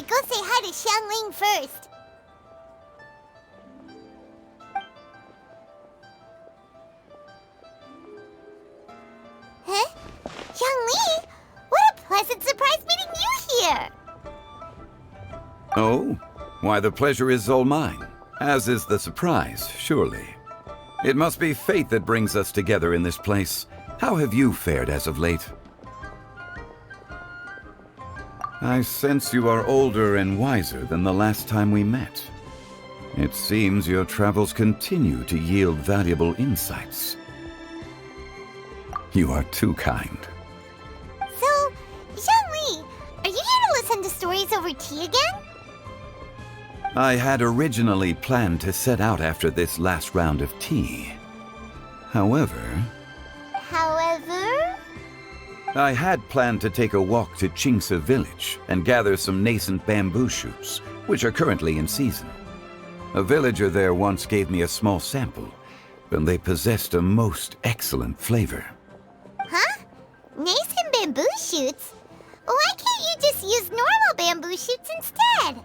go say hi to Xiangling first. Huh? Xiangling? What a pleasant surprise meeting you here! Oh? Why, the pleasure is all mine. As is the surprise, surely. It must be fate that brings us together in this place. How have you fared as of late? I sense you are older and wiser than the last time we met. It seems your travels continue to yield valuable insights. You are too kind. So, Xiangling, are you here to listen to stories over tea again? I had originally planned to set out after this last round of tea. However, I had planned to take a walk to Chimes village and gather some nascent bamboo shoots, which are currently in season. A villager there once gave me a small sample, and they possessed a most excellent flavor. Huh? Nascent bamboo shoots? Why can't you just use normal bamboo shoots instead?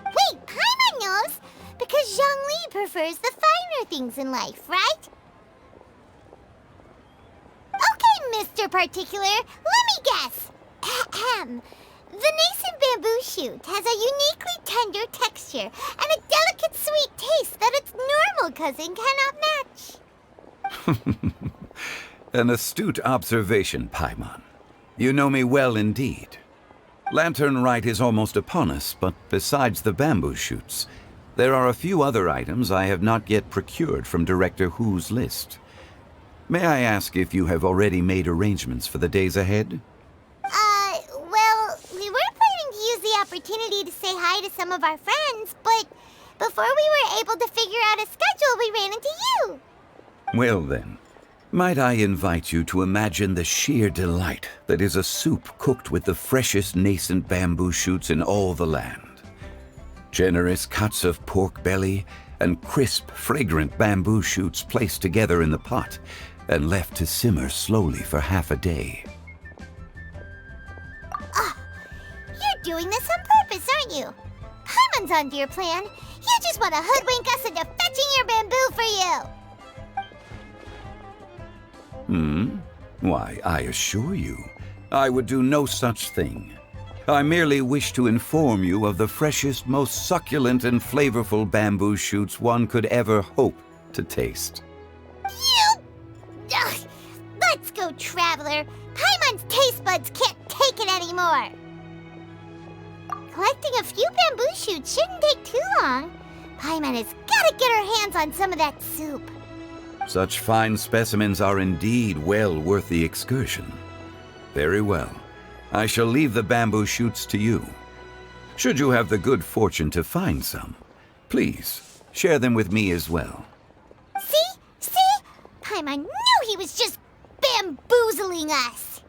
Wait, Paimon knows! Because Zhongli prefers the finer things in life, right? Okay, Mr. Particular, let me guess. Ahem. The nascent bamboo shoot has a uniquely tender texture and a delicate sweet taste that its normal cousin cannot match. An astute observation, Paimon. You know me well indeed. Lantern Rite is almost upon us, but besides the bamboo shoots, there are a few other items I have not yet procured from Director Hu's list. May I ask if you have already made arrangements for the days ahead? Well, we were planning to use the opportunity to say hi to some of our friends, but before we were able to figure out a schedule, we ran into you. Well then, might I invite you to imagine the sheer delight that is a soup cooked with the freshest nascent bamboo shoots in all the land. Generous cuts of pork belly and crisp, fragrant bamboo shoots placed together in the pot and left to simmer slowly for half a day. You're doing this on purpose, aren't you? Paimon's onto your plan. You just want to hoodwink us into fetching your bamboo for you. Why, I assure you, I would do no such thing. I merely wish to inform you of the freshest, most succulent and flavorful bamboo shoots one could ever hope to taste. Ugh. Let's go, Traveler. Paimon's taste buds can't take it anymore. Collecting a few bamboo shoots shouldn't take too long. Paimon has got to get her hands on some of that soup. Such fine specimens are indeed well worth the excursion. Very well. I shall leave the bamboo shoots to you. Should you have the good fortune to find some, please share them with me as well. See? Paimon knew he was just bamboozling us.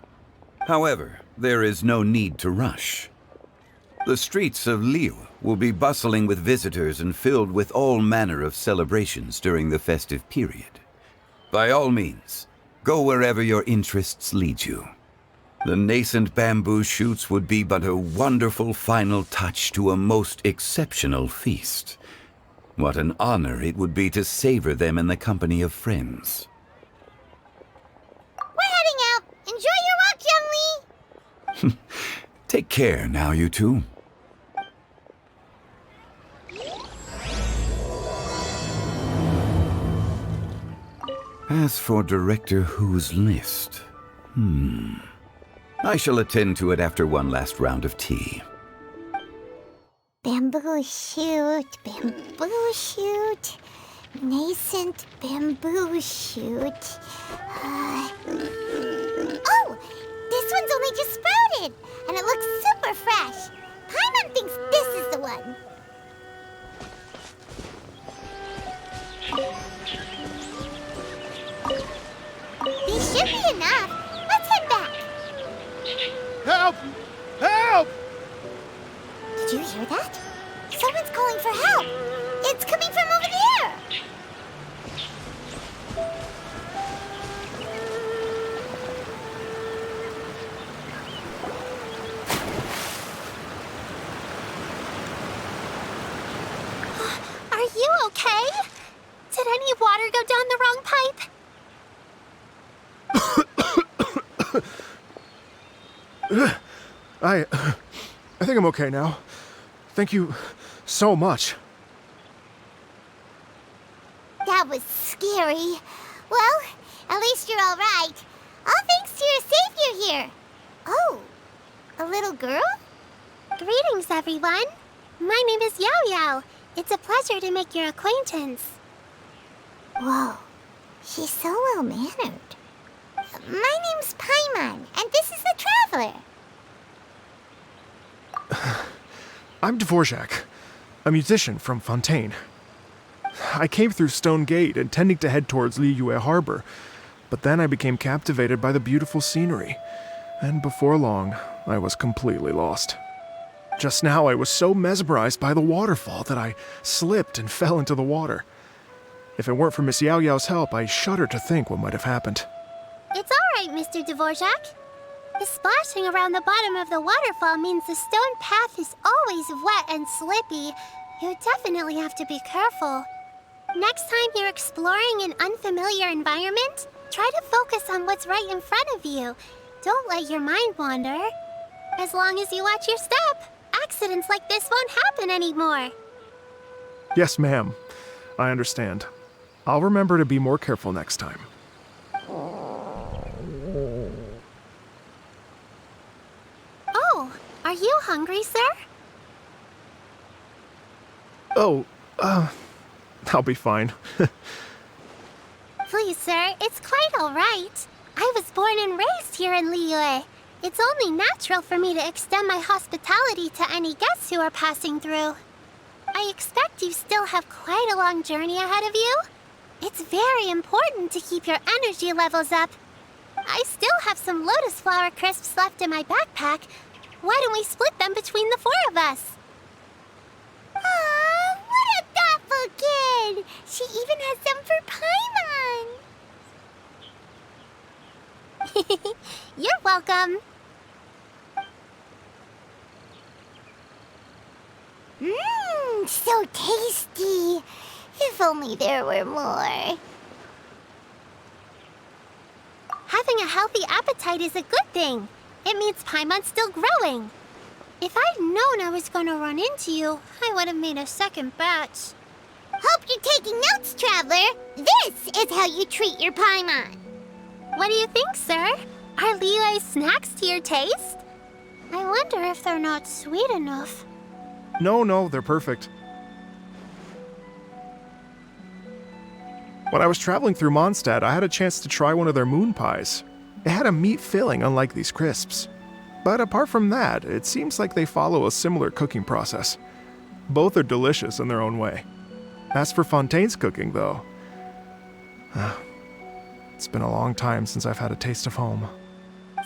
However, there is no need to rush. The streets of Liu will be bustling with visitors and filled with all manner of celebrations during the festive period. By all means, go wherever your interests lead you. The nascent bamboo shoots would be but a wonderful final touch to a most exceptional feast. What an honor it would be to savor them in the company of friends. We're heading out. Enjoy your walk, Young Lee. Take care now, you two. As for Director Hu's list, I shall attend to it after one last round of tea. Bamboo shoot, nascent bamboo shoot. Oh, this one's only just sprouted, and it looks super fresh. Paimon thinks this is the one. These should be enough. Let's head back. Help! Help! Did you hear that? Someone's calling for help. It's coming from over there. I think I'm okay now. Thank you so much. That was scary. Well, at least you're all right. All thanks to your savior here. Oh, a little girl? Greetings, everyone. My name is Yao Yao. It's a pleasure to make your acquaintance. Whoa, she's so well-mannered. My name's Paimon, and this is the Traveler. I'm Dvorak, a musician from Fontaine. I came through Stone Gate, intending to head towards Liyue Harbor, but then I became captivated by the beautiful scenery, and before long, I was completely lost. Just now, I was so mesmerized by the waterfall that I slipped and fell into the water. If it weren't for Miss Yao Yao's help, I shudder to think what might have happened. It's all right, Mr. Dvorak. The splashing around the bottom of the waterfall means the stone path is always wet and slippy. You definitely have to be careful. Next time you're exploring an unfamiliar environment, try to focus on what's right in front of you. Don't let your mind wander. As long as you watch your step, accidents like this won't happen anymore. Yes, ma'am. I understand. I'll remember to be more careful next time. Oh, are you hungry, sir? Oh, I'll be fine. Please, sir, it's quite all right. I was born and raised here in Liyue. It's only natural for me to extend my hospitality to any guests who are passing through. I expect you still have quite a long journey ahead of you. It's very important to keep your energy levels up. I still have some lotus flower crisps left in my backpack. Why don't we split them between the four of us? Aw, what a thoughtful kid! She even has some for Paimon. You're welcome. Mmm, so tasty. If only there were more. Having a healthy appetite is a good thing. It means Paimon's still growing. If I'd known I was gonna run into you, I would have made a second batch. Hope you're taking notes, Traveler. This is how you treat your Paimon. What do you think, sir? Are Liyue's snacks to your taste? I wonder if they're not sweet enough. No, they're perfect. When I was traveling through Mondstadt, I had a chance to try one of their moon pies. It had a meat filling, unlike these crisps. But apart from that, it seems like they follow a similar cooking process. Both are delicious in their own way. As for Fontaine's cooking, though, it's been a long time since I've had a taste of home.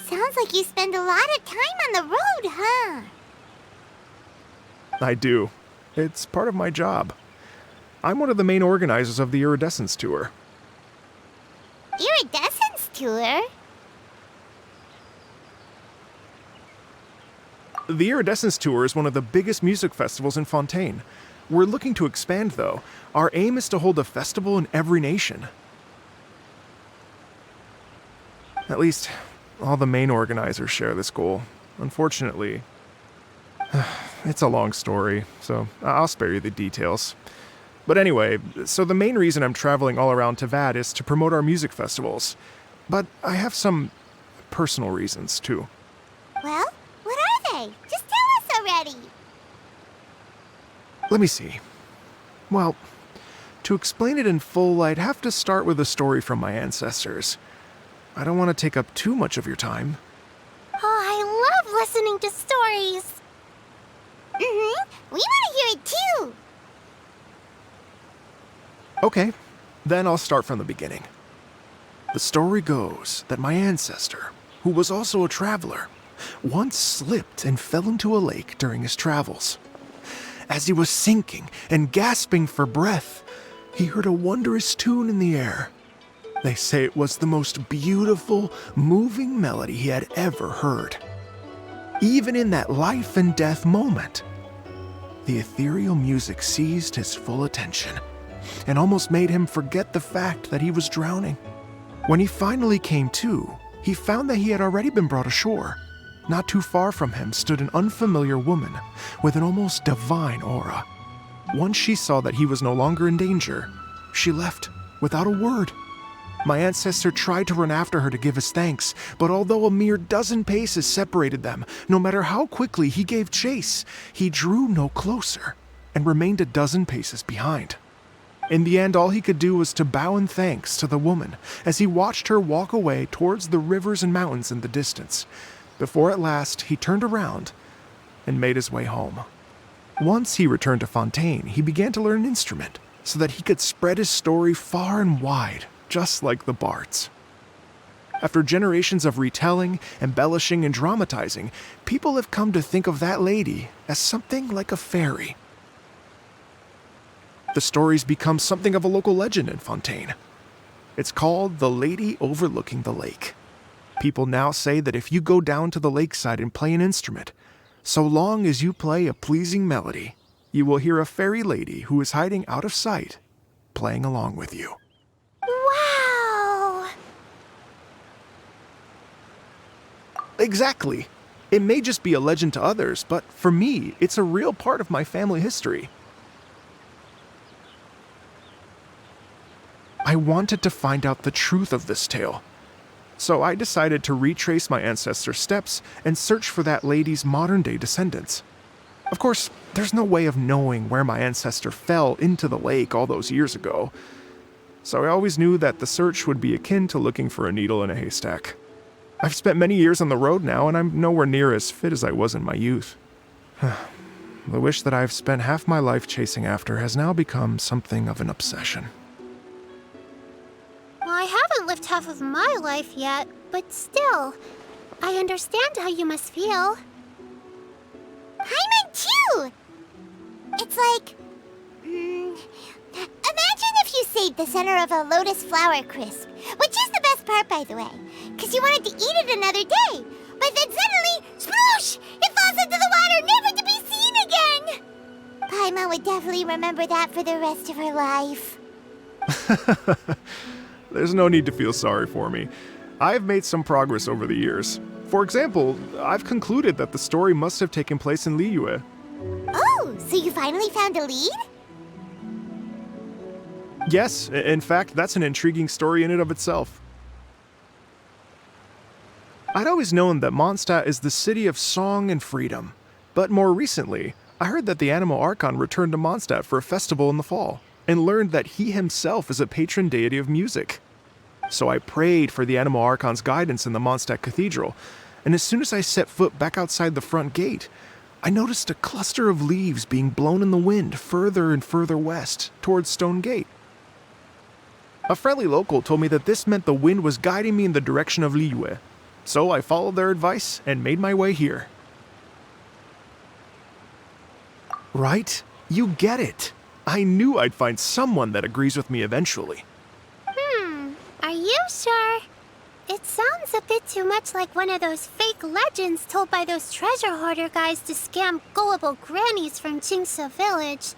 Sounds like you spend a lot of time on the road, huh? I do. It's part of my job. I'm one of the main organizers of the Iridescence Tour. Iridescence Tour? The Iridescence Tour is one of the biggest music festivals in Fontaine. We're looking to expand, though. Our aim is to hold a festival in every nation. At least, all the main organizers share this goal. Unfortunately, it's a long story, so I'll spare you the details. But anyway, so the main reason I'm traveling all around Teyvat is to promote our music festivals. But I have some personal reasons, too. Well, what are they? Just tell us already. Let me see. Well, to explain it in full, I'd have to start with a story from my ancestors. I don't want to take up too much of your time. Oh, I love listening to stories. We want to hear it too. Okay, then I'll start from the beginning. The story goes that my ancestor, who was also a traveler, once slipped and fell into a lake during his travels. As he was sinking and gasping for breath, he heard a wondrous tune in the air. They say it was the most beautiful, moving melody he had ever heard. Even in that life and death moment, the ethereal music seized his full attention and almost made him forget the fact that he was drowning. When he finally came to, he found that he had already been brought ashore. not too far from him stood an unfamiliar woman with an almost divine aura. Once she saw that he was no longer in danger, she left without a word. My ancestor tried to run after her to give his thanks, but although a mere dozen paces separated them, no matter how quickly he gave chase, he drew no closer and remained a dozen paces behind. In the end, all he could do was to bow in thanks to the woman as he watched her walk away towards the rivers and mountains in the distance, before at last he turned around and made his way home. Once he returned to Fontaine, he began to learn an instrument so that he could spread his story far and wide, just like the bards. After generations of retelling, embellishing, and dramatizing, people have come to think of that lady as something like a fairy. The story's become something of a local legend in Fontaine. It's called the Lady Overlooking the Lake. People now say that if you go down to the lakeside and play an instrument, so long as you play a pleasing melody, you will hear a fairy lady who is hiding out of sight, playing along with you. Wow! Exactly. It may just be a legend to others, but for me, it's a real part of my family history. I wanted to find out the truth of this tale, so I decided to retrace my ancestors' steps and search for that lady's modern-day descendants. Of course, there's no way of knowing where my ancestor fell into the lake all those years ago, so I always knew that the search would be akin to looking for a needle in a haystack. I've spent many years on the road now, and I'm nowhere near as fit as I was in my youth. The wish that I've spent half my life chasing after has now become something of an obsession. I haven't lived half of my life yet, but still, I understand how you must feel. Paimon too! It's like... imagine if you saved the center of a lotus flower crisp, which is the best part, by the way, because you wanted to eat it another day. But then suddenly, sploosh! It falls into the water, never to be seen again! Paimon would definitely remember that for the rest of her life. There's no need to feel sorry for me. I've made some progress over the years. For example, I've concluded that the story must have taken place in Liyue. Oh, so you finally found a lead? Yes, in fact, that's an intriguing story in and of itself. I'd always known that Mondstadt is the city of song and freedom, but more recently, I heard that the Animal Archon returned to Mondstadt for a festival in the fall, and learned that he himself is a patron deity of music. So I prayed for the Animal Archon's guidance in the Mondstadt Cathedral, and as soon as I set foot back outside the front gate, I noticed a cluster of leaves being blown in the wind further and further west, towards Stone Gate. A friendly local told me that this meant the wind was guiding me in the direction of Liyue, so I followed their advice and made my way here. Right? You get it. I knew I'd find someone that agrees with me eventually. Are you sure? It sounds a bit too much like one of those fake legends told by those treasure hoarder guys to scam gullible grannies from Jingsa Village.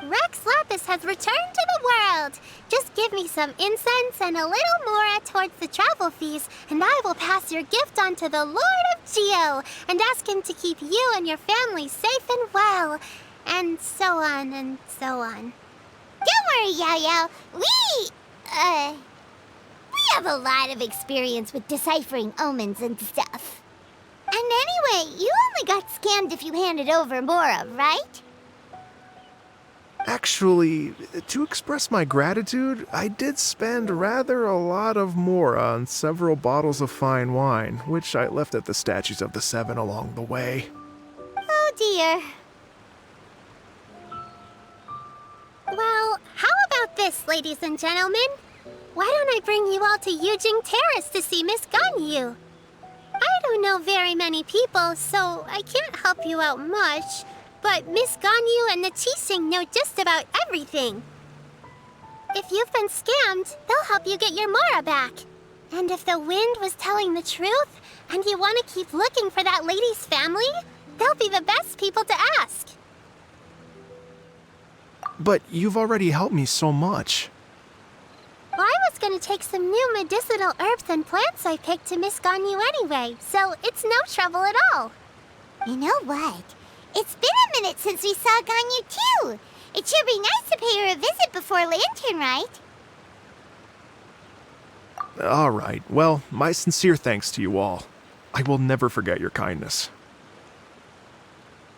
Rex Lapis has returned to the world. Just give me some incense and a little more towards the travel fees, and I will pass your gift on to the Lord of Geo and ask him to keep you and your family safe and well. And so on and so on. Don't worry, Yao Yao. We have a lot of experience with deciphering omens and stuff. And anyway, you only got scammed if you handed over Mora, right? Actually, to express my gratitude, I did spend rather a lot of Mora on several bottles of fine wine, which I left at the Statues of the Seven along the way. Oh dear. Well, how about this, ladies and gentlemen? Why don't I bring you all to Yujing Terrace to see Miss Ganyu? I don't know very many people, so I can't help you out much. But Miss Ganyu and the Qixing know just about everything. If you've been scammed, they'll help you get your Mora back. And if the wind was telling the truth, and you want to keep looking for that lady's family, they'll be the best people to ask. But you've already helped me so much. Well, I was gonna take some new medicinal herbs and plants I picked to Miss Ganyu anyway, so it's no trouble at all. You know what? It's been a minute since we saw Ganyu too. It should be nice to pay her a visit before Lantern, right? All right, well, my sincere thanks to you all. I will never forget your kindness.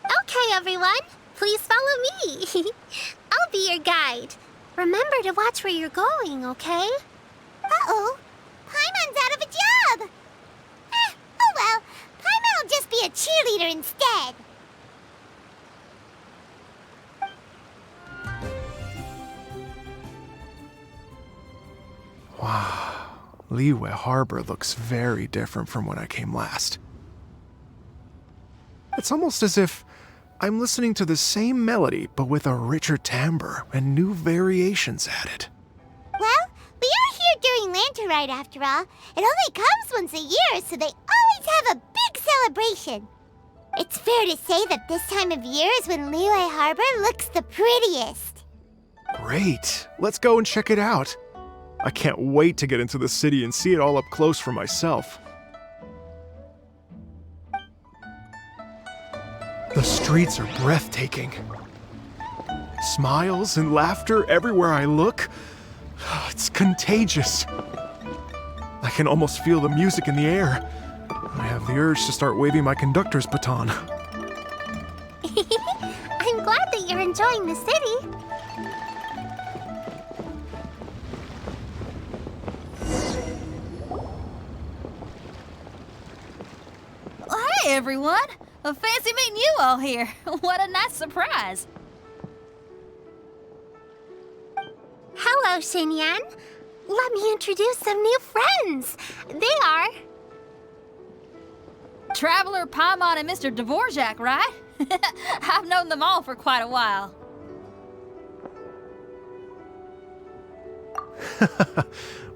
Okay, everyone, please follow me. I'll be your guide. Remember to watch where you're going, okay? Uh-oh. Paimon's out of a job. Oh well. Paimon will just be a cheerleader instead. Wow, Liyue Harbor looks very different from when I came last. It's almost as if I'm listening to the same melody, but with a richer timbre and new variations added. Well, we are here during Lantern Rite after all. It only comes once a year, so they always have a big celebration. It's fair to say that this time of year is when Liyue Harbor looks the prettiest. Great, let's go and check it out. I can't wait to get into the city and see it all up close for myself. The streets are breathtaking. Smiles and laughter everywhere I look. It's contagious. I can almost feel the music in the air. I have the urge to start waving my conductor's baton. I'm glad that you're enjoying the city. Hey everyone! Fancy meeting you all here. What a nice surprise. Hello, Xinyan. Let me introduce some new friends. They are... Traveler, Paimon, and Mr. Dvorak, right? I've known them all for quite a while.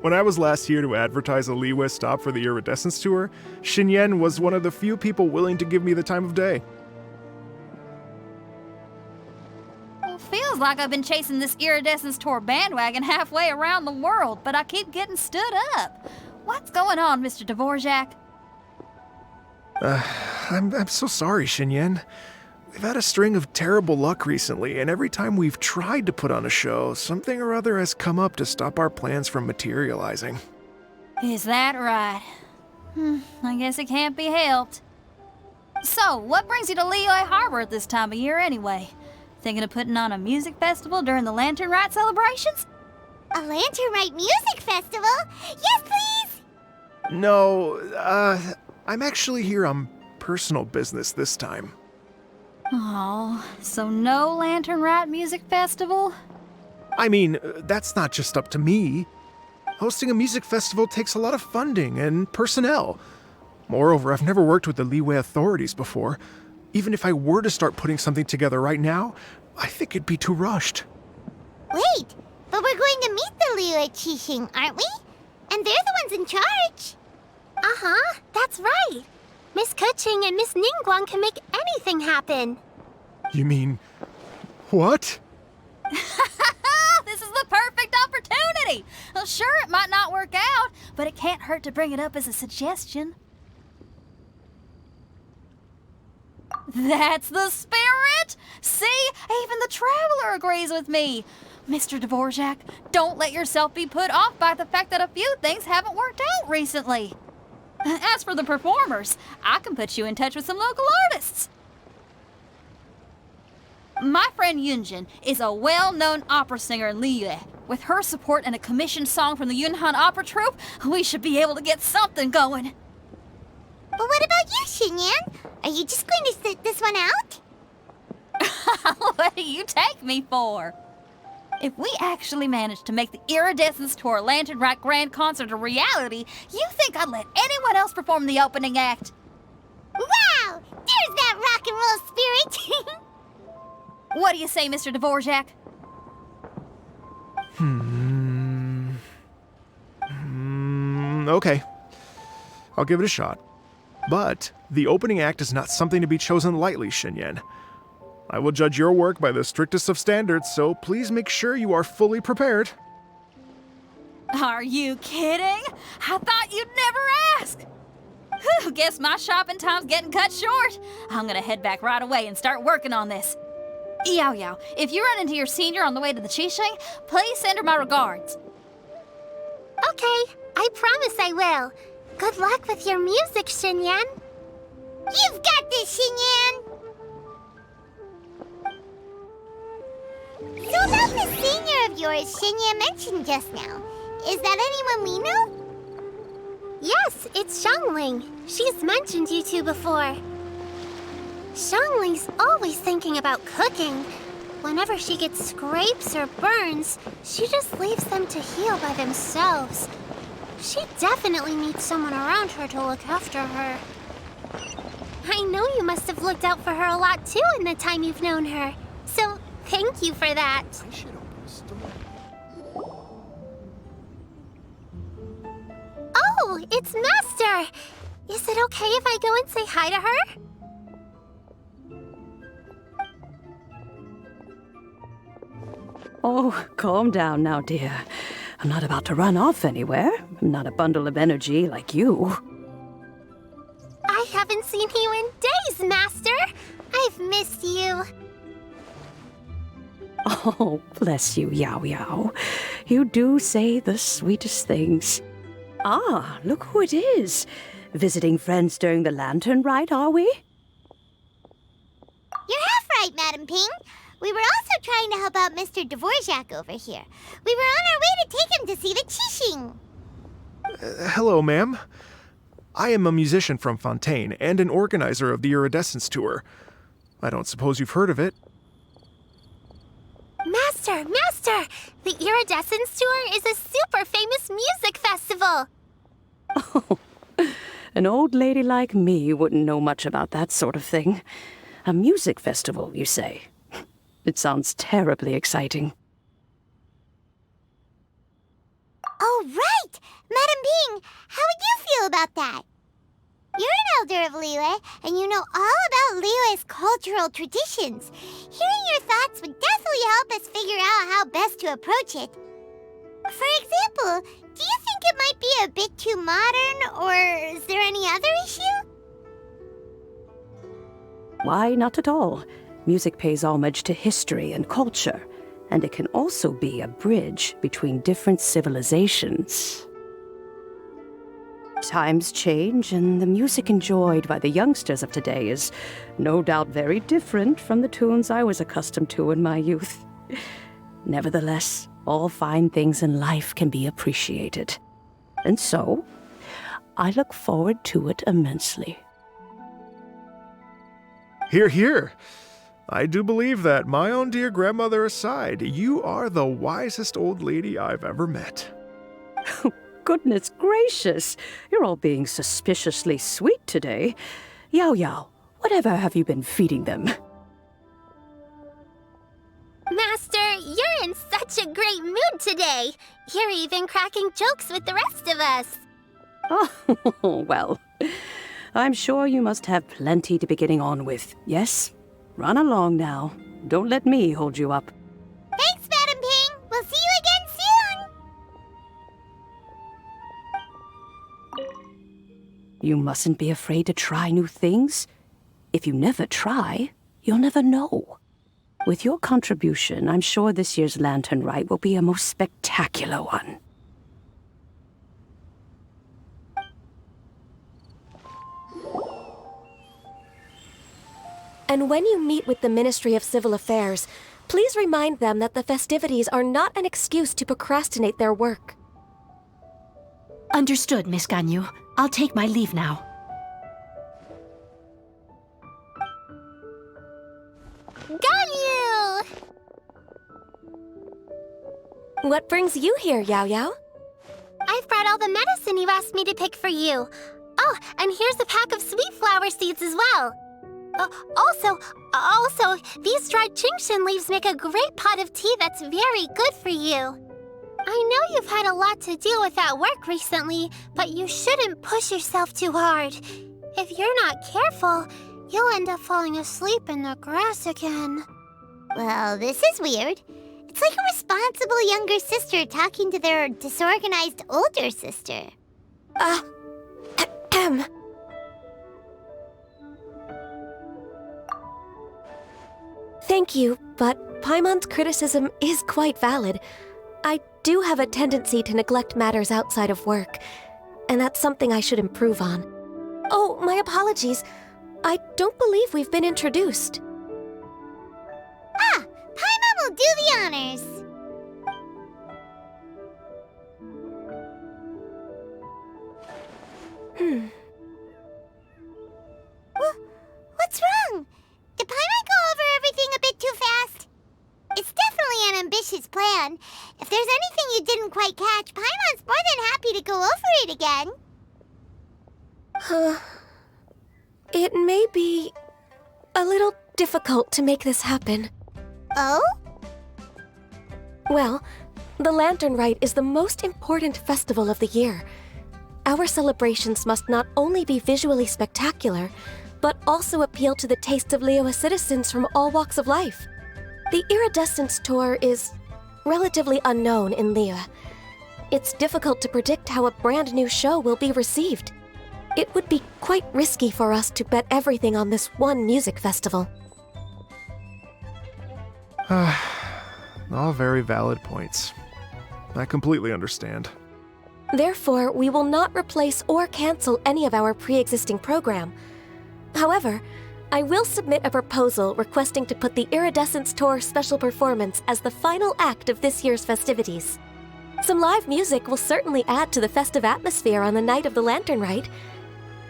When I was last here to advertise a Liyue stop for the Iridescence Tour, Xinyan was one of the few people willing to give me the time of day. Well, feels like I've been chasing this Iridescence Tour bandwagon halfway around the world, but I keep getting stood up. What's going on, Mr. Dvorak? I'm so sorry, Xinyan. We've had a string of terrible luck recently, and every time we've tried to put on a show, something or other has come up to stop our plans from materializing. Is that right? I guess it can't be helped. So, what brings you to Liyue Harbor at this time of year anyway? Thinking of putting on a music festival during the Lantern Rite celebrations? A Lantern Rite music festival? Yes, please! No, I'm actually here on personal business this time. Oh, so no Lantern Rite music festival? I mean, that's not just up to me. Hosting a music festival takes a lot of funding and personnel. Moreover, I've never worked with the Liyue authorities before. Even if I were to start putting something together right now, I think it'd be too rushed. Wait, but we're going to meet the Liyue Qixing, aren't we? And they're the ones in charge. Uh-huh, that's right. Miss Keqing and Miss Ningguang can make anything happen. You mean... what? This is the perfect opportunity! Well, sure, it might not work out, but it can't hurt to bring it up as a suggestion. That's the spirit! See? Even the Traveler agrees with me. Mr. Dvorak, don't let yourself be put off by the fact that a few things haven't worked out recently. As for the performers, I can put you in touch with some local artists. My friend Yunjin is a well-known opera singer in Liyue. With her support and a commissioned song from the Yunhan Opera Troupe, we should be able to get something going. But what about you, Xinyan? Are you just going to sit this one out? What do you take me for? If we actually manage to make the Iridescence Tour Lantern Rite Grand Concert a reality, you think I'd let anyone else perform the opening act? Wow! There's that rock and roll spirit! What do you say, Mr. Dvorak? Okay. I'll give it a shot. But the opening act is not something to be chosen lightly, Xinyan. I will judge your work by the strictest of standards, so please make sure you are fully prepared. Are you kidding? I thought you'd never ask. Whew, guess my shopping time's getting cut short. I'm gonna head back right away and start working on this. Yao Yao, if you run into your senior on the way to the Qixing, please send her my regards. Okay, I promise I will. Good luck with your music, Xinyan. You've got this, Xinyan! So about the senior of yours Xinyan mentioned just now, is that anyone we know? Yes, it's Xiangling. She's mentioned you two before. Xiangling's always thinking about cooking. Whenever she gets scrapes or burns, she just leaves them to heal by themselves. She definitely needs someone around her to look after her. I know you must have looked out for her a lot too in the time you've known her. So, thank you for that. I should open the store. Oh, it's Master! Is it okay if I go and say hi to her? Oh, calm down now, dear. I'm not about to run off anywhere. I'm not a bundle of energy like you. I haven't seen you in days, Master! I've missed you. Oh, bless you, Yao Yao. You do say the sweetest things. Ah, look who it is. Visiting friends during the lantern rite, are we? You're half right, Madam Ping. We were also trying to help out Mr. Dvorak over here. We were on our way to take him to see the Qixing. Hello, ma'am. I am a musician from Fontaine and an organizer of the Iridescence Tour. I don't suppose you've heard of it. Master! The Iridescence Tour is a super famous music festival! Oh, an old lady like me wouldn't know much about that sort of thing. A music festival, you say? It sounds terribly exciting. Oh, right! Madam Ping, how would you feel about that? You're an elder of Liyue, and you know all about Liyue's cultural traditions. Hearing your thoughts would definitely help us figure out how best to approach it. For example, do you think it might be a bit too modern, or is there any other issue? Why, not at all. Music pays homage to history and culture, and it can also be a bridge between different civilizations. Times change, and the music enjoyed by the youngsters of today is no doubt very different from the tunes I was accustomed to in my youth. Nevertheless, all fine things in life can be appreciated. And so, I look forward to it immensely. Hear, hear. I do believe that, my own dear grandmother aside, you are the wisest old lady I've ever met. Goodness gracious, you're all being suspiciously sweet today. Yao Yao, whatever have you been feeding them? Master, you're in such a great mood today. You're even cracking jokes with the rest of us. Oh, well, I'm sure you must have plenty to be getting on with, yes? Run along now. Don't let me hold you up. Thanks, Madam Ping! We'll see you again soon! You mustn't be afraid to try new things. If you never try, you'll never know. With your contribution, I'm sure this year's Lantern Rite will be a most spectacular one. And when you meet with the Ministry of Civil Affairs, please remind them that the festivities are not an excuse to procrastinate their work. Understood, Miss Ganyu. I'll take my leave now. Ganyu! What brings you here, Yao Yao? I've brought all the medicine you asked me to pick for you. Oh, and here's a pack of sweet flower seeds as well. Also, these dried Qingshan leaves make a great pot of tea that's very good for you. I know you've had a lot to deal with at work recently, but you shouldn't push yourself too hard. If you're not careful, you'll end up falling asleep in the grass again. Well, this is weird. It's It's like a responsible younger sister talking to their disorganized older sister. Thank you, but Paimon's criticism is quite valid. I do have a tendency to neglect matters outside of work, and that's something I should improve on. Oh, my apologies. I don't believe we've been introduced. Ah, Paimon will do the honors. What's wrong? Did Paimon go over everything a bit too fast? It's definitely an ambitious plan. If there's anything you didn't quite catch, Paimon's more than happy to go over it again. It may be a little difficult to make this happen. Oh? Well, the Lantern Rite is the most important festival of the year. Our celebrations must not only be visually spectacular, but also appeal to the tastes of Liyue citizens from all walks of life. The Iridescence Tour is relatively unknown in Liyue. It's difficult to predict how a brand new show will be received. It would be quite risky for us to bet everything on this one music festival. All very valid points. I completely understand. Therefore, we will not replace or cancel any of our pre-existing program. However, I will submit a proposal requesting to put the Iridescence Tour special performance as the final act of this year's festivities. Some live music will certainly add to the festive atmosphere on the night of the Lantern Rite.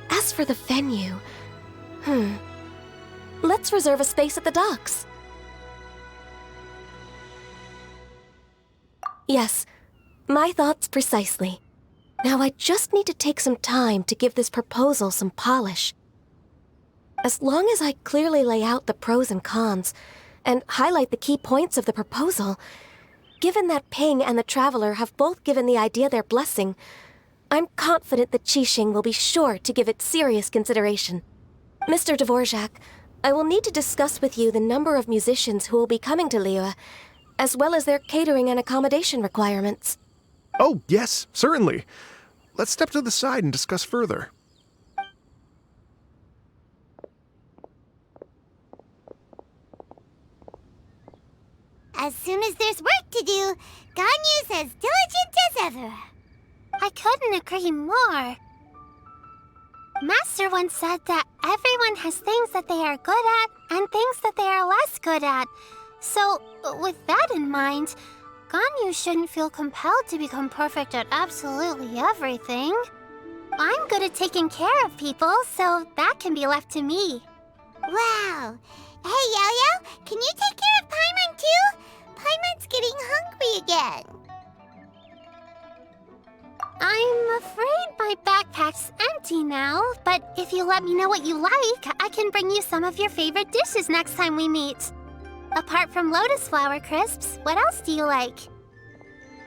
As for the venue, let's reserve a space at the docks. Yes, my thoughts precisely. Now I just need to take some time to give this proposal some polish. As long as I clearly lay out the pros and cons, and highlight the key points of the proposal, given that Ping and the Traveler have both given the idea their blessing, I'm confident that Qixing will be sure to give it serious consideration. Mr. Dvorak, I will need to discuss with you the number of musicians who will be coming to Liyue, as well as their catering and accommodation requirements. Oh, yes, certainly. Let's step to the side and discuss further. As soon as there's work to do, Ganyu's as diligent as ever. I couldn't agree more. Master once said that everyone has things that they are good at and things that they are less good at. So, with that in mind, Ganyu shouldn't feel compelled to become perfect at absolutely everything. I'm good at taking care of people, so that can be left to me. Wow. Hey, Yo-Yo, can you take care of Paimon too? Paimon's getting hungry again. I'm afraid my backpack's empty now, but if you let me know what you like, I can bring you some of your favorite dishes next time we meet. Apart from lotus flower crisps, what else do you like?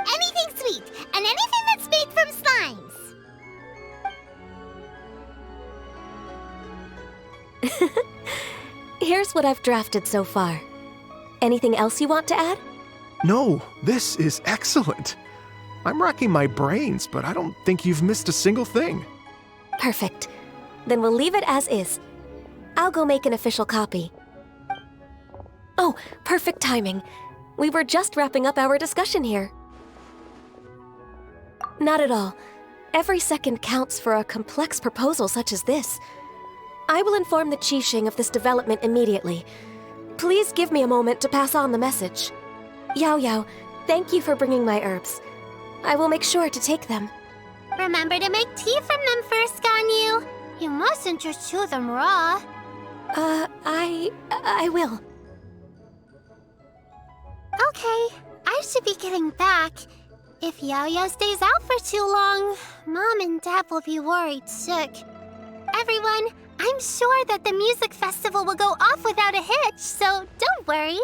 Anything sweet, and anything that's made from slimes. Here's what I've drafted so far. Anything else you want to add? No, this is excellent. I'm racking my brains, but I don't think you've missed a single thing. Perfect. Then we'll leave it as is. I'll go make an official copy. Oh, perfect timing. We were just wrapping up our discussion here. Not at all. Every second counts for a complex proposal such as this. I will inform the Qixing of this development immediately. Please give me a moment to pass on the message. Yao Yao, thank you for bringing my herbs. I will make sure to take them. Remember to make tea from them first, Ganyu. You mustn't just chew them raw. I will. Okay, I should be getting back. If Yao-Yao stays out for too long, Mom and Dad will be worried sick. Everyone, I'm sure that the music festival will go off without a hitch, so don't worry.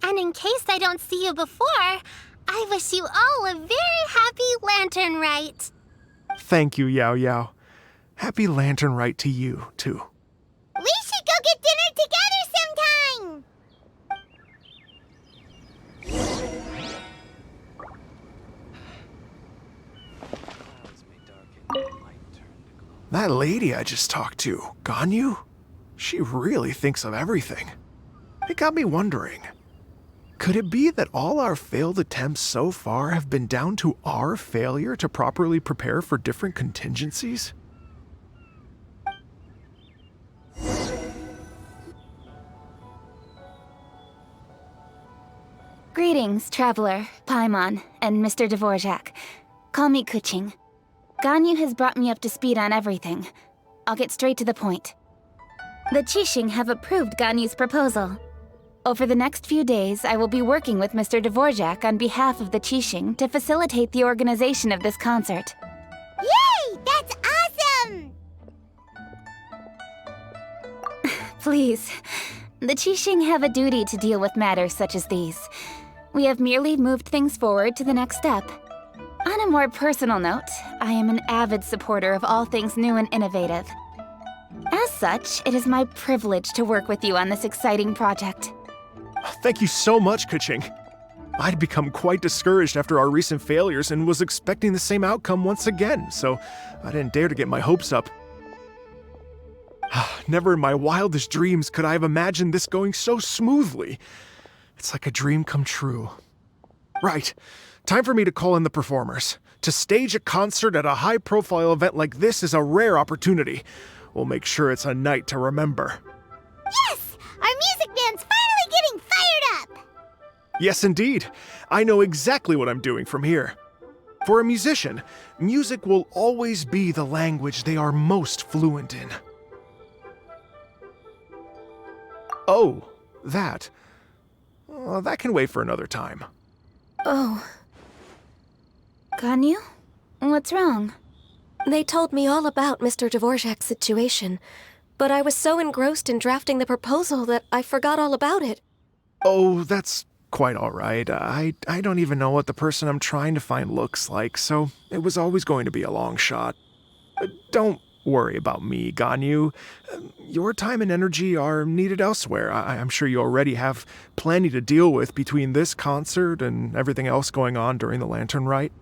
And in case I don't see you before, I wish you all a very happy Lantern Rite. Thank you, Yao Yao. Happy Lantern Rite to you, too. We should go get dinner together sometime! That lady I just talked to, Ganyu, she really thinks of everything. It got me wondering, could it be that all our failed attempts so far have been down to our failure to properly prepare for different contingencies? Greetings, Traveler, Paimon, and Mr. Dvorak. Call me Kuching. Ganyu has brought me up to speed on everything. I'll get straight to the point. The Qixing have approved Ganyu's proposal. Over the next few days, I will be working with Mr. Dvorak on behalf of the Qixing to facilitate the organization of this concert. Yay! That's awesome! Please, the Qixing have a duty to deal with matters such as these. We have merely moved things forward to the next step. On a more personal note, I am an avid supporter of all things new and innovative. As such, it is my privilege to work with you on this exciting project. Thank you so much, Kuching. I'd become quite discouraged after our recent failures and was expecting the same outcome once again, so I didn't dare to get my hopes up. Never in my wildest dreams could I have imagined this going so smoothly. It's like a dream come true. Right. Time for me to call in the performers. To stage a concert at a high-profile event like this is a rare opportunity. We'll make sure it's a night to remember. Yes! Our music band's finally getting fired up! Yes, indeed. I know exactly what I'm doing from here. For a musician, music will always be the language they are most fluent in. Oh, that. That can wait for another time. Oh. Ganyu? What's wrong? They told me all about Mr. Dvorak's situation, but I was so engrossed in drafting the proposal that I forgot all about it. Oh, that's quite all right. I don't even know what the person I'm trying to find looks like, so it was always going to be a long shot. Don't worry about me, Ganyu. Your time and energy are needed elsewhere. I'm sure you already have plenty to deal with between this concert and everything else going on during the Lantern Rite.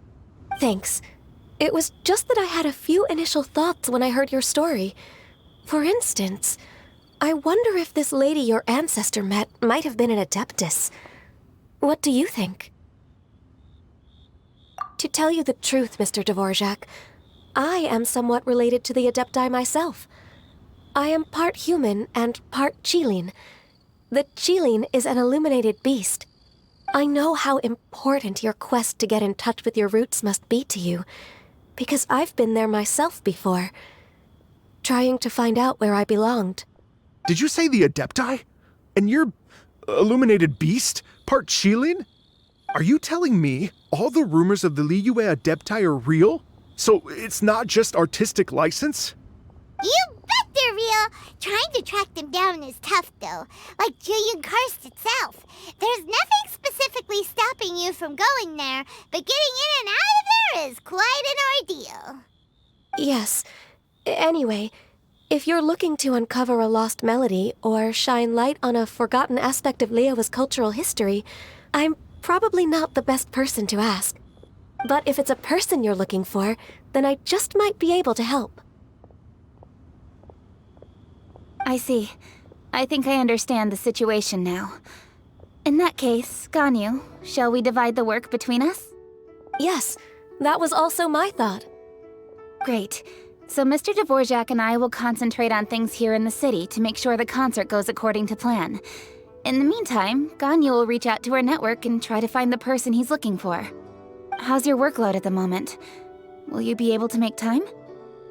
Thanks. It was just that I had a few initial thoughts when I heard your story. For instance, I wonder if this lady your ancestor met might have been an Adeptus. What do you think? To tell you the truth, Mr. Dvorak, I am somewhat related to the Adepti myself. I am part human and part Qilin. The Qilin is an illuminated beast. I know how important your quest to get in touch with your roots must be to you, because I've been there myself before, trying to find out where I belonged. Did you say the Adepti? And you're illuminated beast? Part Qilin? Are you telling me all the rumors of the Liyue Adepti are real? So it's not just artistic license? You bet they're real! Trying to track them down is tough, though. Like Julian Karst itself. There's nothing specifically stopping you from going there, but getting in and out of there is quite an ordeal. Yes. Anyway, if you're looking to uncover a lost melody or shine light on a forgotten aspect of Liyue's cultural history, I'm probably not the best person to ask. But if it's a person you're looking for, then I just might be able to help. I see. I think I understand the situation now. In that case, Ganyu, shall we divide the work between us? Yes, that was also my thought. Great. So Mr. Dvorak and I will concentrate on things here in the city to make sure the concert goes according to plan. In the meantime, Ganyu will reach out to her network and try to find the person he's looking for. How's your workload at the moment? Will you be able to make time?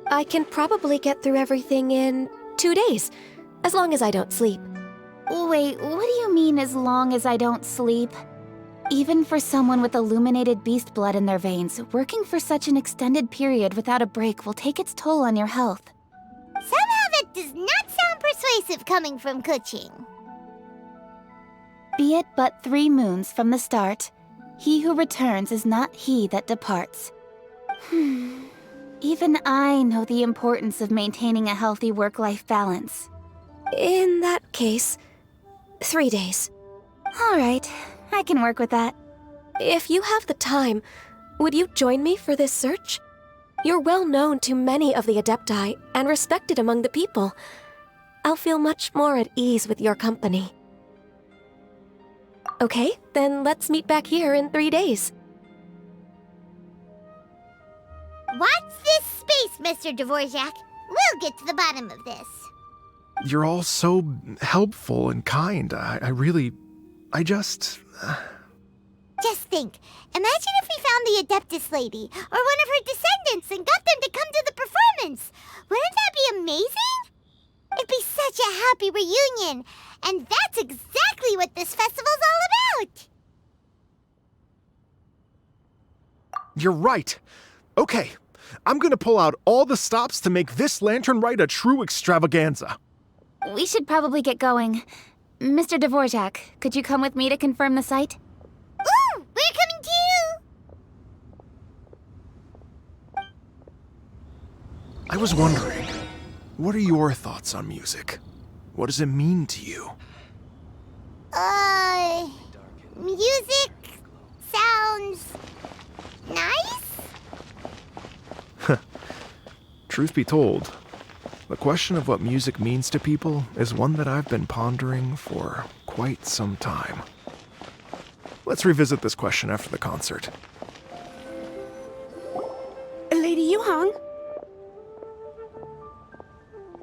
I can probably get through everything in 2 days, as long as I don't sleep. Wait, what do you mean as long as I don't sleep? Even for someone with illuminated beast blood in their veins, working for such an extended period without a break will take its toll on your health. Somehow that does not sound persuasive coming from Kuching. Be it but 3 moons from the start, he who returns is not he that departs. Even I know the importance of maintaining a healthy work-life balance. In that case, 3 days. All right, I can work with that. If you have the time, would you join me for this search? You're well known to many of the Adepti and respected among the people. I'll feel much more at ease with your company. Okay, then let's meet back here in 3 days. Watch this space, Mr. Dvorak. We'll get to the bottom of this. You're all so helpful and kind. Just think, imagine if we found the Adeptus lady, or one of her descendants, and got them to come to the performance. Wouldn't that be amazing? It'd be such a happy reunion, and that's exactly what this festival's all about. You're right. Okay, I'm gonna pull out all the stops to make this lantern rite a true extravaganza. We should probably get going. Mr. Dvorak, could you come with me to confirm the site? Ooh, we're coming too! I was wondering, what are your thoughts on music? What does it mean to you? Music sounds nice? Truth be told, the question of what music means to people is one that I've been pondering for quite some time. Let's revisit this question after the concert. Lady Yuhang?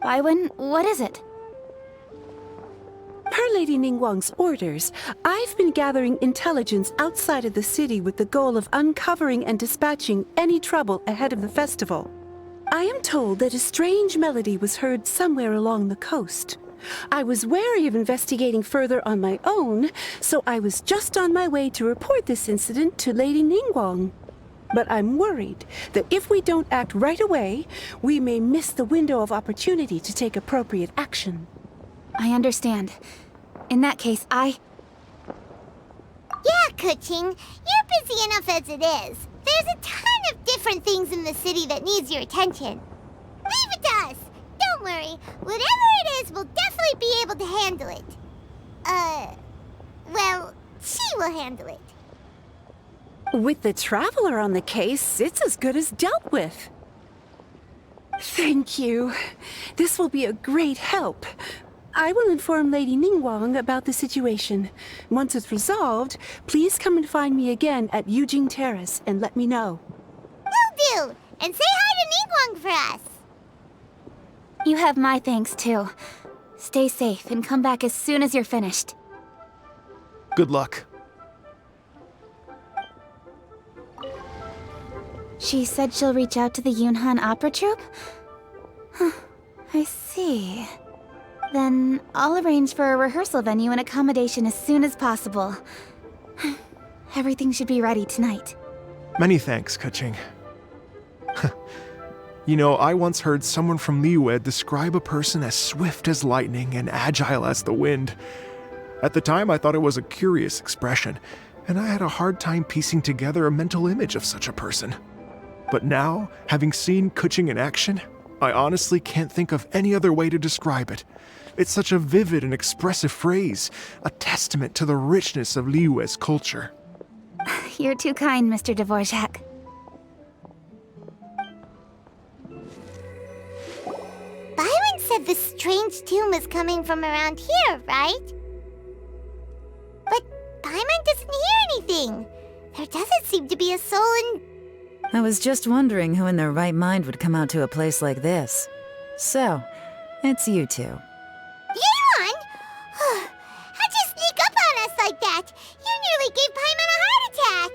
Valvyn, what is it? Per Lady Ningguang's orders, I've been gathering intelligence outside of the city with the goal of uncovering and dispatching any trouble ahead of the festival. I am told that a strange melody was heard somewhere along the coast. I was wary of investigating further on my own, so I was just on my way to report this incident to Lady Ningguang. But I'm worried that if we don't act right away, we may miss the window of opportunity to take appropriate action. I understand. In that case, Yeah, Kuching, you're busy enough as it is. There's a ton of different things in the city that needs your attention. Leave it to us. Don't worry. Whatever it is, we'll definitely be able to handle it. Well, she will handle it. With the Traveler on the case, it's as good as dealt with. Thank you. This will be a great help. I will inform Lady Ningguang about the situation. Once it's resolved, please come and find me again at Yujing Terrace and let me know. Will do! And say hi to Ningguang for us! you have my thanks too. Stay safe and come back as soon as you're finished. Good luck. She said she'll reach out to the Yunhan Opera Troupe? Huh, I see. Then I'll arrange for a rehearsal venue and accommodation as soon as possible. Everything should be ready tonight. Many thanks, Kuching. You know, I once heard someone from Liyue describe a person as swift as lightning and agile as the wind. At the time, I thought it was a curious expression, and I had a hard time piecing together a mental image of such a person. But now, having seen Kuching in action, I honestly can't think of any other way to describe it. It's such a vivid and expressive phrase, a testament to the richness of Liyue's culture. You're too kind, Mr. Dvorak. Byron said the strange tune was coming from around here, right? But Paimon doesn't hear anything. There doesn't seem to be a soul in... I was just wondering who in their right mind would come out to a place like this. So, it's you two. Yeon! How'd you sneak up on us like that? You nearly gave Paimon a heart attack!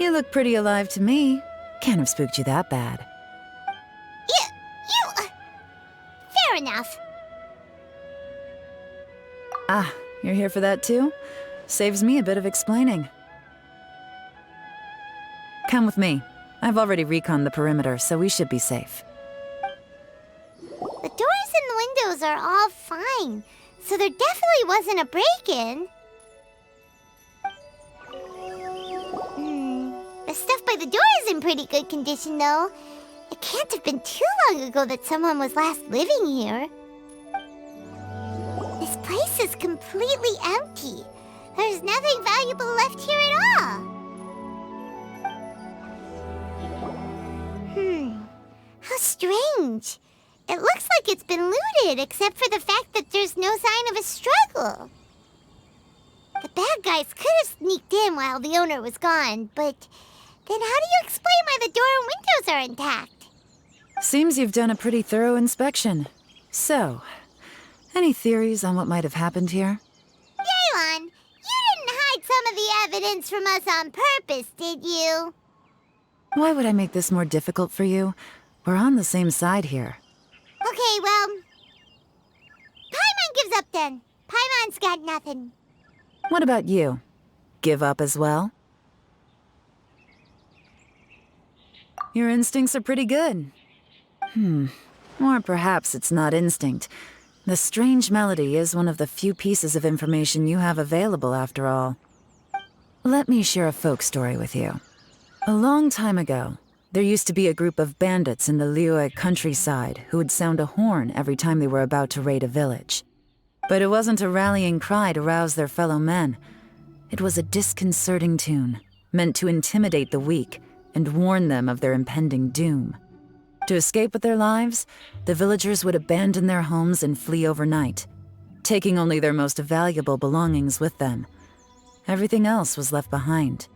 You look pretty alive to me. Can't have spooked you that bad. Fair enough. Ah, you're here for that too? Saves me a bit of explaining. Come with me. I've already reconned the perimeter, so we should be safe. The doors and the windows are all fine, so there definitely wasn't a break-in. The stuff by the door is in pretty good condition, though. It can't have been too long ago that someone was last living here. This place is completely empty. There's nothing valuable left here at all. strange. It looks like it's been looted, except for the fact that there's no sign of a struggle. The bad guys could have sneaked in while the owner was gone, but then how do you explain why the door and windows are intact? Seems you've done a pretty thorough inspection. So, any theories on what might have happened here? Yelan, you didn't hide some of the evidence from us on purpose, did you? Why would I make this more difficult for you? We're on the same side here. Okay, well, Paimon gives up then. Paimon's got nothing. What about you? Give up as well? Your instincts are pretty good. Or perhaps it's not instinct. The strange melody is one of the few pieces of information you have available, after all. Let me share a folk story with you. A long time ago, there used to be a group of bandits in the Liyue countryside who would sound a horn every time they were about to raid a village. But it wasn't a rallying cry to rouse their fellow men. It was a disconcerting tune, meant to intimidate the weak and warn them of their impending doom. To escape with their lives, the villagers would abandon their homes and flee overnight, taking only their most valuable belongings with them. Everything else was left behind.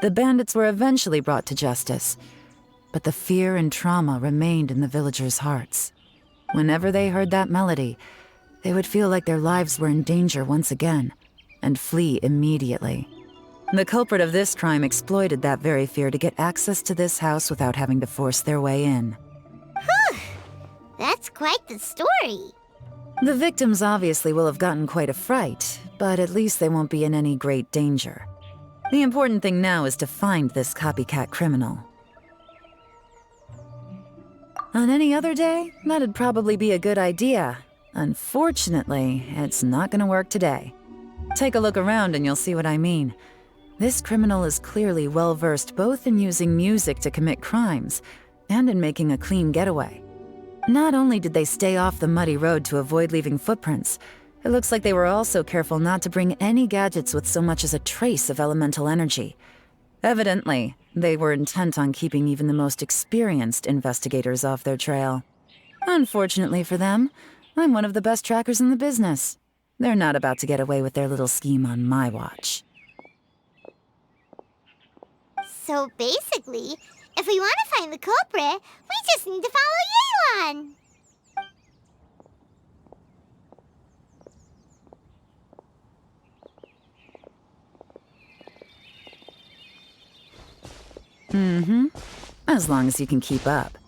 The bandits were eventually brought to justice, but the fear and trauma remained in the villagers' hearts. Whenever they heard that melody, they would feel like their lives were in danger once again, and flee immediately. The culprit of this crime exploited that very fear to get access to this house without having to force their way in. Whew! That's quite the story. The victims obviously will have gotten quite a fright, but at least they won't be in any great danger. The important thing now is to find this copycat criminal. On any other day, that'd probably be a good idea. Unfortunately, it's not gonna work today. Take a look around and you'll see what I mean. This criminal is clearly well-versed both in using music to commit crimes and in making a clean getaway. Not only did they stay off the muddy road to avoid leaving footprints, it looks like they were also careful not to bring any gadgets with so much as a trace of elemental energy. Evidently, they were intent on keeping even the most experienced investigators off their trail. Unfortunately for them, I'm one of the best trackers in the business. They're not about to get away with their little scheme on my watch. So basically, if we want to find the culprit, we just need to follow Yelan. As long as you can keep up.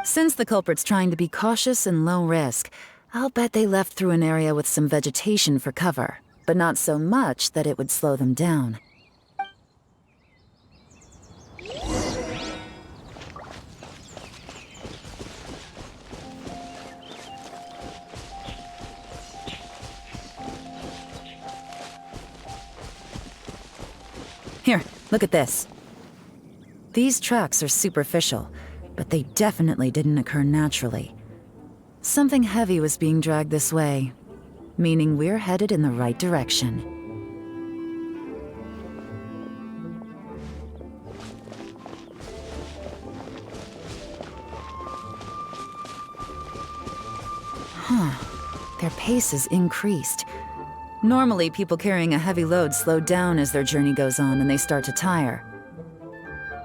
Since the culprit's trying to be cautious and low risk, I'll bet they left through an area with some vegetation for cover, but not so much that it would slow them down. Here, look at this. These tracks are superficial, but they definitely didn't occur naturally. Something heavy was being dragged this way, meaning we're headed in the right direction. Their pace is increased. Normally, people carrying a heavy load slow down as their journey goes on and they start to tire.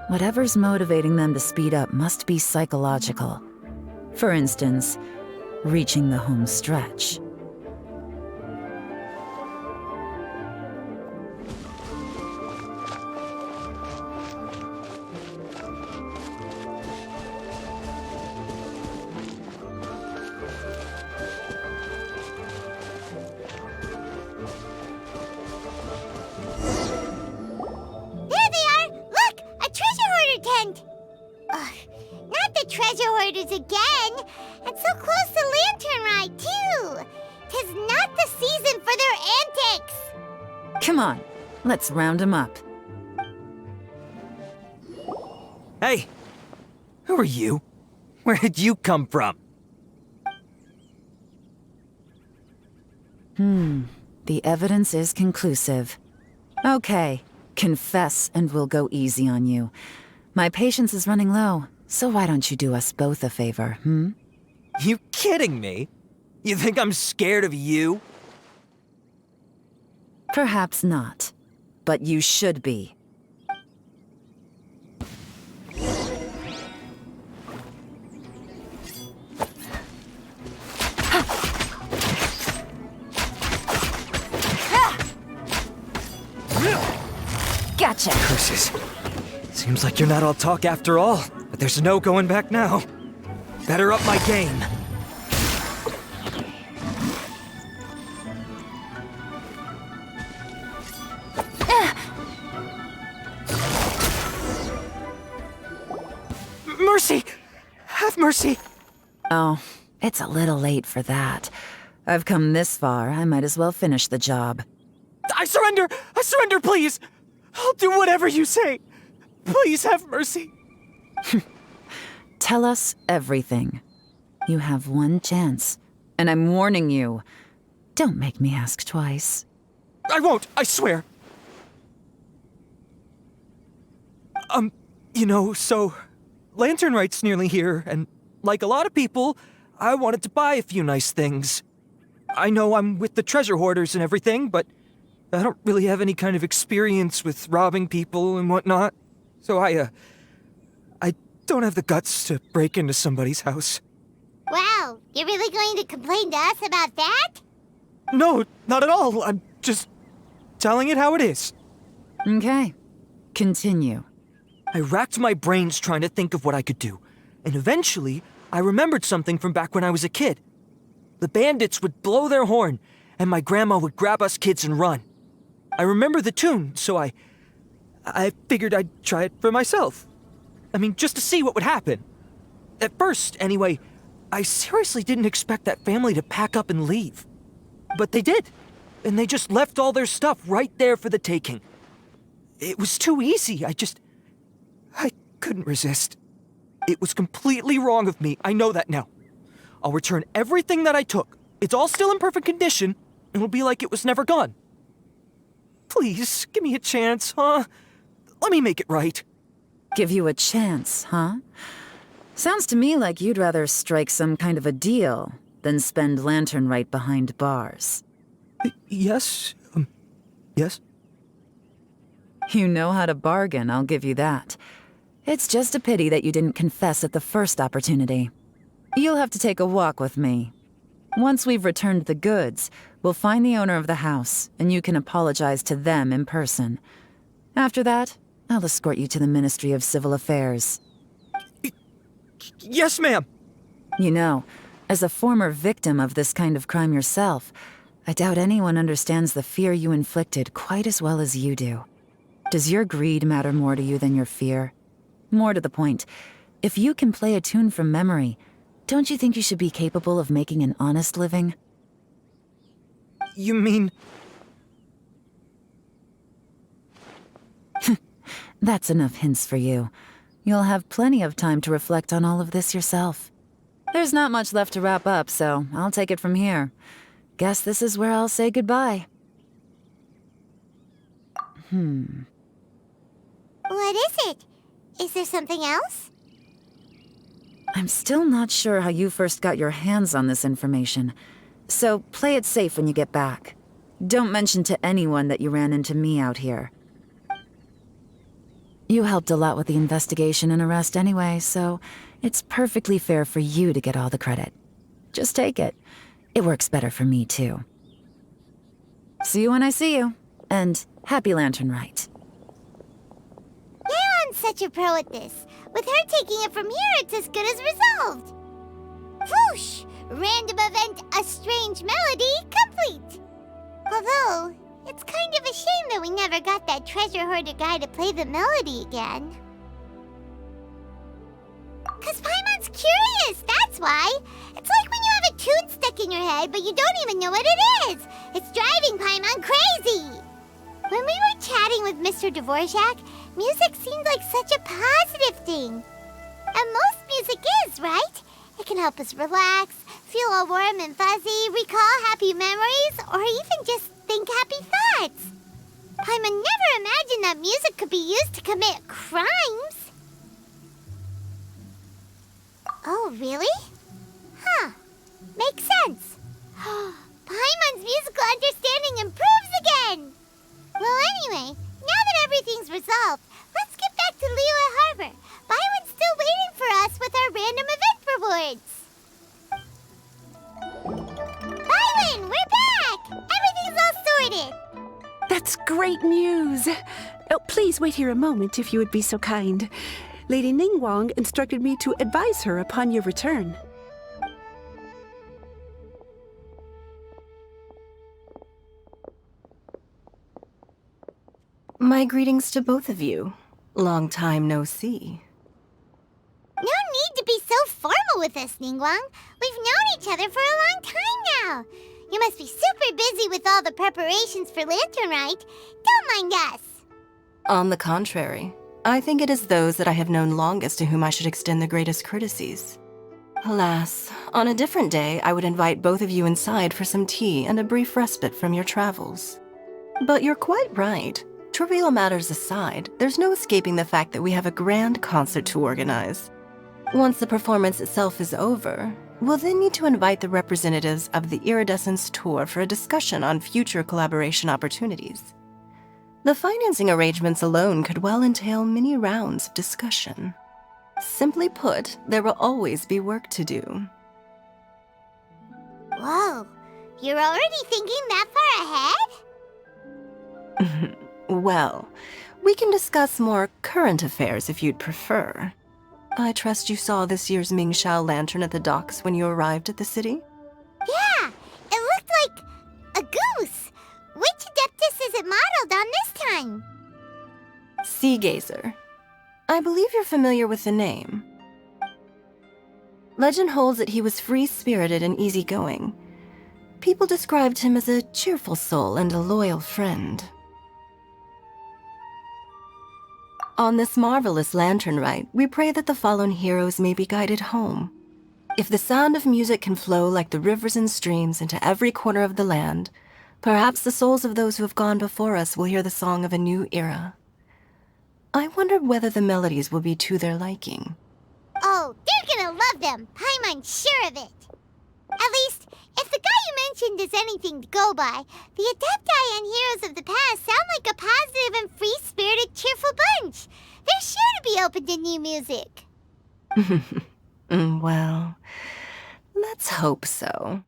Whatever's motivating them to speed up must be psychological. For instance, reaching the home stretch. Not the treasure hoarders again! And so close to Lantern Ride, too! 'Tis not the season for their antics! Come on, let's round them up. Hey! Who are you? Where did you come from? The evidence is conclusive. Okay, confess and we'll go easy on you. My patience is running low. So why don't you do us both a favor, hmm? You kidding me? You think I'm scared of you? Perhaps not, but you should be. Gotcha! Curses. Seems like you're not all talk after all, but there's no going back now. Better up my game. Mercy! Have mercy! Oh, it's a little late for that. I've come this far, I might as well finish the job. I surrender! I surrender, please! I'll do whatever you say. Please have mercy. Tell us everything. You have one chance, and I'm warning you. Don't make me ask twice. I won't, I swear. So Lantern Right's nearly here, and like a lot of people, I wanted to buy a few nice things. I know I'm with the treasure hoarders and everything, but I don't really have any kind of experience with robbing people and whatnot. So I don't have the guts to break into somebody's house. Wow, you're really going to complain to us about that? No, not at all. I'm just telling it how it is. Okay, continue. I racked my brains trying to think of what I could do, and eventually I remembered something from back when I was a kid. The bandits would blow their horn, and my grandma would grab us kids and run. I remember the tune, so I figured I'd try it for myself. I mean, just to see what would happen. At first, anyway, I seriously didn't expect that family to pack up and leave. But they did, and they just left all their stuff right there for the taking. It was too easy, I couldn't resist. It was completely wrong of me, I know that now. I'll return everything that I took. It's all still in perfect condition, and it'll be like it was never gone. Please, give me a chance, huh? Let me make it right. Give you a chance, huh? Sounds to me like you'd rather strike some kind of a deal than spend Lantern Right behind bars. Yes? Yes? You know how to bargain, I'll give you that. It's just a pity that you didn't confess at the first opportunity. You'll have to take a walk with me. Once we've returned the goods, we'll find the owner of the house, and you can apologize to them in person. After that, I'll escort you to the Ministry of Civil Affairs. Yes, ma'am! You know, as a former victim of this kind of crime yourself, I doubt anyone understands the fear you inflicted quite as well as you do. Does your greed matter more to you than your fear? More to the point, if you can play a tune from memory, don't you think you should be capable of making an honest living? You mean... That's enough hints for you. You'll have plenty of time to reflect on all of this yourself. There's not much left to wrap up, so I'll take it from here. Guess this is where I'll say goodbye. What is it? Is there something else? I'm still not sure how you first got your hands on this information, so play it safe when you get back. Don't mention to anyone that you ran into me out here. You helped a lot with the investigation and arrest anyway, so it's perfectly fair for you to get all the credit. Just take it. It works better for me, too. See you when I see you, and happy Lantern Right. Yaron's such a pro at this. With her taking it from here, it's as good as resolved. Whoosh! Random event, a strange melody, complete! Although, it's kind of a shame that we never got that treasure hoarder guy to play the melody again. 'Cause Paimon's curious, that's why. It's like when you have a tune stuck in your head, but you don't even know what it is. It's driving Paimon crazy. When we were chatting with Mr. Dvorak, music seemed like such a positive thing. And most music is, right? It can help us relax, feel all warm and fuzzy, recall happy memories, or even just think happy thoughts. Paimon never imagined that music could be used to commit crimes. Oh, really? Huh. Makes sense. Paimon's musical understanding improves again! Well, anyway, now that everything's resolved, let's get back to Liyue Harbor. Byron's still waiting for us with our random event rewards. Byron, we're back! Everything's all sorted! That's great news! Oh, please wait here a moment if you would be so kind. Lady Ningguang instructed me to advise her upon your return. My greetings to both of you. Long time no see. No need to be so formal with us, Ningguang. We've known each other for a long time now. You must be super busy with all the preparations for Lantern Rite. Don't mind us. On the contrary, I think it is those that I have known longest to whom I should extend the greatest courtesies. Alas, on a different day, I would invite both of you inside for some tea and a brief respite from your travels. But you're quite right. Trivial matters aside, there's no escaping the fact that we have a grand concert to organize. Once the performance itself is over, we'll then need to invite the representatives of the Iridescence Tour for a discussion on future collaboration opportunities. The financing arrangements alone could well entail many rounds of discussion. Simply put, there will always be work to do. Whoa, you're already thinking that far ahead? Well, we can discuss more current affairs if you'd prefer. I trust you saw this year's Mingxiao lantern at the docks when you arrived at the city? Yeah, it looked like a goose. Which Adeptus is it modeled on this time? Sea Gazer. I believe you're familiar with the name. Legend holds that he was free-spirited and easygoing. People described him as a cheerful soul and a loyal friend. On this marvelous lantern rite, we pray that the fallen heroes may be guided home. If the sound of music can flow like the rivers and streams into every corner of the land, perhaps the souls of those who have gone before us will hear the song of a new era. I wonder whether the melodies will be to their liking. Oh, they're gonna love them. Paimon's sure of it. At least, if the guy you mentioned is anything to go by, the Adepti and heroes of the past sound like a positive and free-spirited, cheerful bunch. They're sure to be open to new music. Well, let's hope so.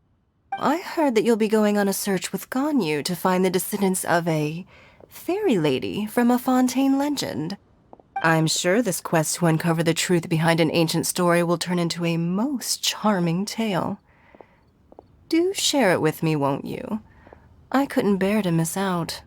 I heard that you'll be going on a search with Ganyu to find the descendants of a fairy lady from a Fontaine legend. I'm sure this quest to uncover the truth behind an ancient story will turn into a most charming tale. Do share it with me, won't you? I couldn't bear to miss out.